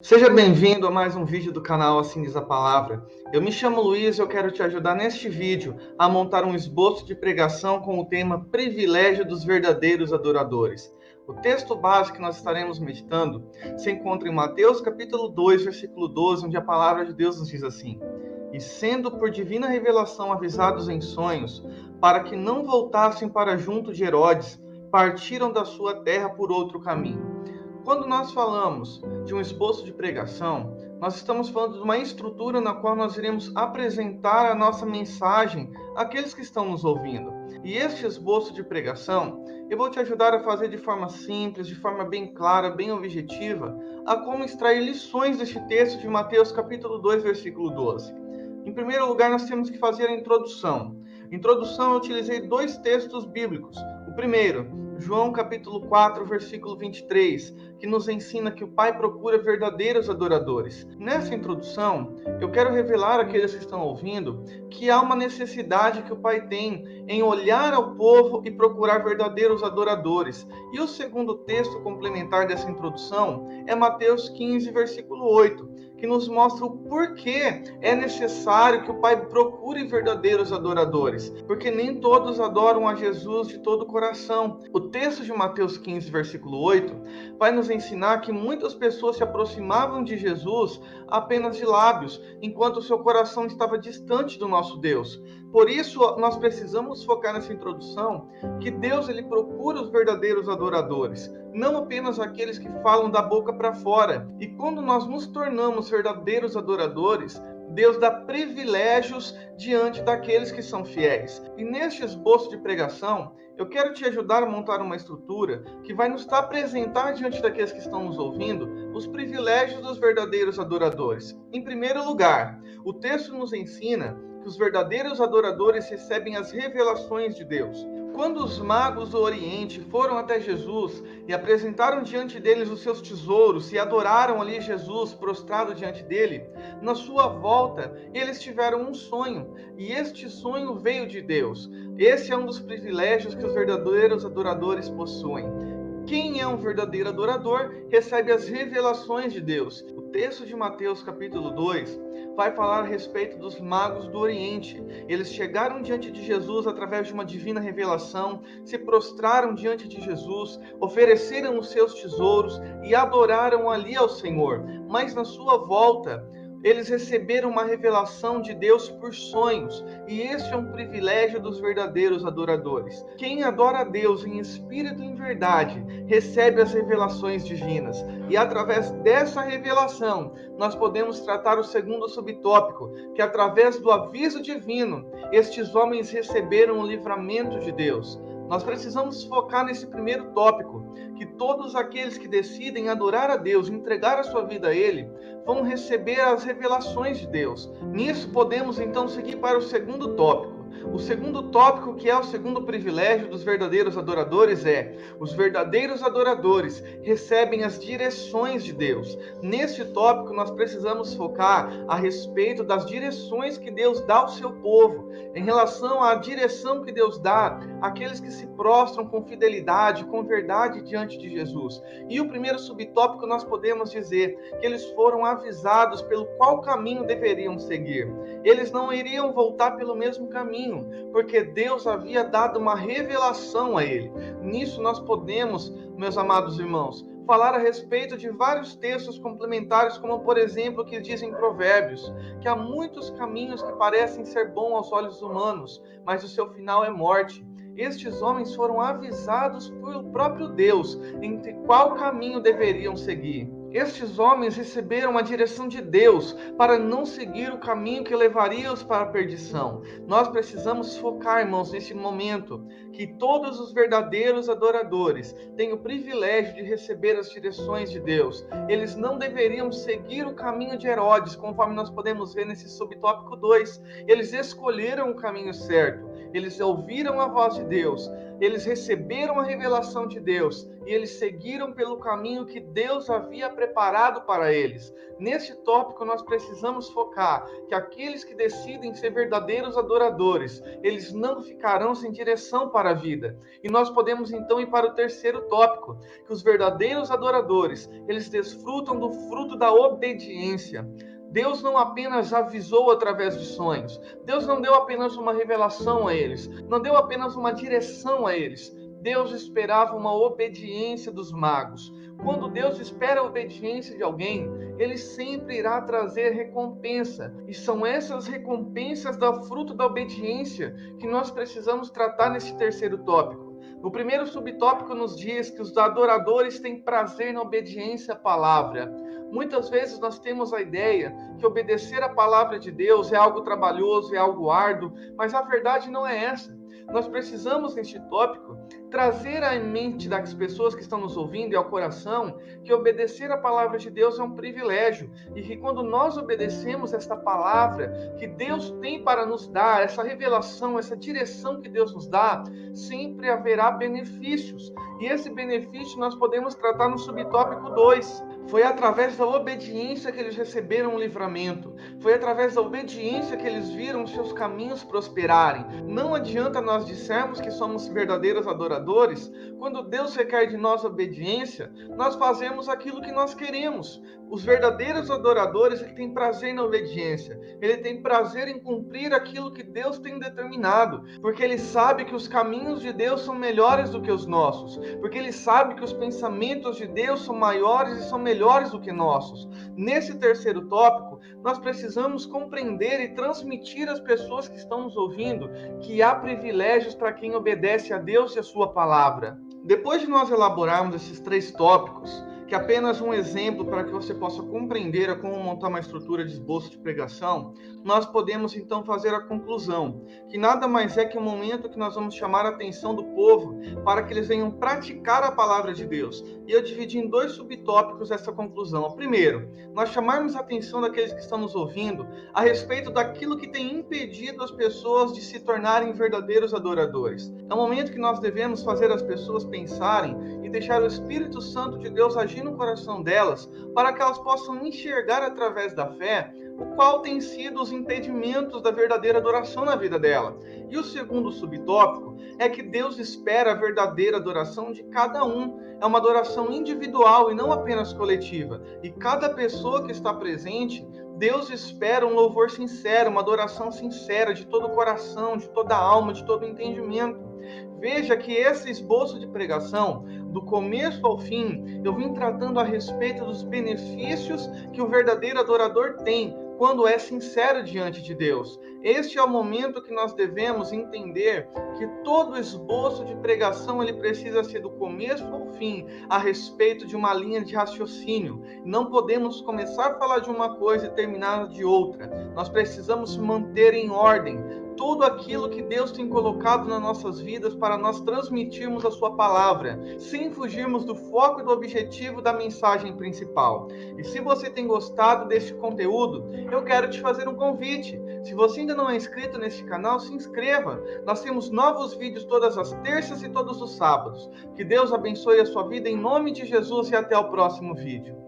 Seja bem-vindo a mais um vídeo do canal Assim Diz a Palavra. Eu me chamo Luiz e eu quero te ajudar neste vídeo a montar um esboço de pregação com o tema Privilégio dos Verdadeiros Adoradores. O texto base que nós estaremos meditando se encontra em Mateus capítulo 2, versículo 12, onde a palavra de Deus nos diz assim: E sendo por divina revelação avisados em sonhos, para que não voltassem para junto de Herodes, partiram da sua terra por outro caminho. Quando nós falamos de um esboço de pregação, nós estamos falando de uma estrutura na qual nós iremos apresentar a nossa mensagem àqueles que estão nos ouvindo. E este esboço de pregação, eu vou te ajudar a fazer de forma simples, de forma bem clara, bem objetiva, a como extrair lições deste texto de Mateus capítulo 2, versículo 12. Em primeiro lugar, nós temos que fazer a introdução. Introdução, eu utilizei dois textos bíblicos. O primeiro, João capítulo 4, versículo 23, que nos ensina que o Pai procura verdadeiros adoradores. Nessa introdução, eu quero revelar àqueles que estão ouvindo que há uma necessidade que o Pai tem em olhar ao povo e procurar verdadeiros adoradores. E o segundo texto complementar dessa introdução é Mateus 15, versículo 8, que nos mostra o porquê é necessário que o Pai procure verdadeiros adoradores, porque nem todos adoram a Jesus de todo o coração. O texto de Mateus 15, versículo 8, vai nos ensinar que muitas pessoas se aproximavam de Jesus apenas de lábios, enquanto o seu coração estava distante do nosso Deus. Por isso, nós precisamos focar nessa introdução que Deus ele procura os verdadeiros adoradores, não apenas aqueles que falam da boca para fora. E quando nós nos tornamos verdadeiros adoradores, Deus dá privilégios diante daqueles que são fiéis. E neste esboço de pregação, eu quero te ajudar a montar uma estrutura que vai nos apresentar diante daqueles que estão nos ouvindo os privilégios dos verdadeiros adoradores. Em primeiro lugar, o texto nos ensina que os verdadeiros adoradores recebem as revelações de Deus. Quando os magos do Oriente foram até Jesus e apresentaram diante deles os seus tesouros e adoraram ali Jesus prostrado diante dele, na sua volta eles tiveram um sonho, e este sonho veio de Deus. Esse é um dos privilégios que os verdadeiros adoradores possuem. Quem é um verdadeiro adorador recebe as revelações de Deus. O texto de Mateus capítulo 2 vai falar a respeito dos magos do Oriente. Eles chegaram diante de Jesus através de uma divina revelação, se prostraram diante de Jesus, ofereceram os seus tesouros e adoraram ali ao Senhor. Mas na sua volta, eles receberam uma revelação de Deus por sonhos, e este é um privilégio dos verdadeiros adoradores. Quem adora a Deus em espírito e em verdade, recebe as revelações divinas, e através dessa revelação, nós podemos tratar o segundo subtópico, que através do aviso divino, estes homens receberam o livramento de Deus. Nós precisamos focar nesse primeiro tópico, que todos aqueles que decidem adorar a Deus, entregar a sua vida a Ele, vão receber as revelações de Deus. Nisso podemos então seguir para o segundo tópico. O segundo tópico, que é o segundo privilégio dos verdadeiros adoradores, é: os verdadeiros adoradores recebem as direções de Deus. Neste tópico, nós precisamos focar a respeito das direções que Deus dá ao seu povo, em relação à direção que Deus dá àqueles que se prostram com fidelidade, com verdade diante de Jesus. E o primeiro subtópico, nós podemos dizer que eles foram avisados pelo qual caminho deveriam seguir. Eles não iriam voltar pelo mesmo caminho, porque Deus havia dado uma revelação a ele. Nisso nós podemos, meus amados irmãos, falar a respeito de vários textos complementares, como por exemplo o que diz em Provérbios, que há muitos caminhos que parecem ser bons aos olhos humanos, mas o seu final é morte. Estes homens foram avisados pelo próprio Deus entre qual caminho deveriam seguir. Estes homens receberam a direção de Deus para não seguir o caminho que levaria-os para a perdição. Nós precisamos focar, irmãos, nesse momento, que todos os verdadeiros adoradores têm o privilégio de receber as direções de Deus. Eles não deveriam seguir o caminho de Herodes, conforme nós podemos ver nesse subtópico 2. Eles escolheram o caminho certo. eles ouviram a voz de Deus, eles receberam a revelação de Deus e eles seguiram pelo caminho que Deus havia preparado para eles. Neste tópico nós precisamos focar que aqueles que decidem ser verdadeiros adoradores, eles não ficarão sem direção para a vida. E nós podemos então ir para o terceiro tópico, que os verdadeiros adoradores, eles desfrutam do fruto da obediência. Deus não apenas avisou através de sonhos, Deus não deu apenas uma revelação a eles, não deu apenas uma direção a eles, Deus esperava uma obediência dos magos. Quando Deus espera a obediência de alguém, Ele sempre irá trazer recompensa. E são essas recompensas do fruto da obediência que nós precisamos tratar nesse terceiro tópico. No primeiro subtópico nos diz que os adoradores têm prazer na obediência à palavra. Muitas vezes nós temos a ideia que obedecer à palavra de Deus é algo trabalhoso, é algo árduo, mas a verdade não é essa. Nós precisamos, neste tópico, trazer à mente das pessoas que estão nos ouvindo e ao coração que obedecer à palavra de Deus é um privilégio e que quando nós obedecemos esta palavra que Deus tem para nos dar, essa revelação, essa direção que Deus nos dá, sempre haverá benefícios. E esse benefício nós podemos tratar no subtópico 2. Foi através da obediência que eles receberam o livramento. Foi através da obediência que eles viram seus caminhos prosperarem. Não adianta nós dissermos que somos verdadeiros adoradores. Quando Deus requer de nós obediência, nós fazemos aquilo que nós queremos. Os verdadeiros adoradores, ele tem prazer na obediência. Ele tem prazer em cumprir aquilo que Deus tem determinado. Porque ele sabe que os caminhos de Deus são melhores do que os nossos. Porque ele sabe que os pensamentos de Deus são maiores e são melhores do que nossos. Nesse terceiro tópico, nós precisamos compreender e transmitir às pessoas que estão nos ouvindo que há privilégios para quem obedece a Deus e a sua palavra. Depois de nós elaborarmos esses 3 tópicos, que é apenas um exemplo para que você possa compreender a como montar uma estrutura de esboço de pregação, nós podemos então fazer a conclusão, que nada mais é que um momento que nós vamos chamar a atenção do povo para que eles venham praticar a palavra de Deus. E eu dividi em 2 subtópicos essa conclusão. O primeiro, nós chamarmos a atenção daqueles que estão nos ouvindo a respeito daquilo que tem impedido as pessoas de se tornarem verdadeiros adoradores. É um momento que nós devemos fazer as pessoas pensarem e deixar o Espírito Santo de Deus agir no coração delas, para que elas possam enxergar através da fé o qual tem sido os impedimentos da verdadeira adoração na vida dela. E o segundo subtópico é que Deus espera a verdadeira adoração de cada um. É uma adoração individual e não apenas coletiva. E cada pessoa que está presente, Deus espera um louvor sincero, uma adoração sincera, de todo o coração, de toda a alma, de todo o entendimento. Veja que esse esboço de pregação, do começo ao fim, eu vim tratando a respeito dos benefícios que o verdadeiro adorador tem quando é sincero diante de Deus. Este é o momento que nós devemos entender que todo esboço de pregação ele precisa ser do começo ao fim a respeito de uma linha de raciocínio. Não podemos começar a falar de uma coisa e terminar de outra. Nós precisamos manter em ordem tudo aquilo que Deus tem colocado nas nossas vidas para nós transmitirmos a sua palavra, sem fugirmos do foco e do objetivo da mensagem principal. E se você tem gostado deste conteúdo, eu quero te fazer um convite. Se você ainda não é inscrito neste canal, se inscreva. Nós temos novos vídeos todas as terças e todos os sábados. Que Deus abençoe a sua vida em nome de Jesus e até o próximo vídeo.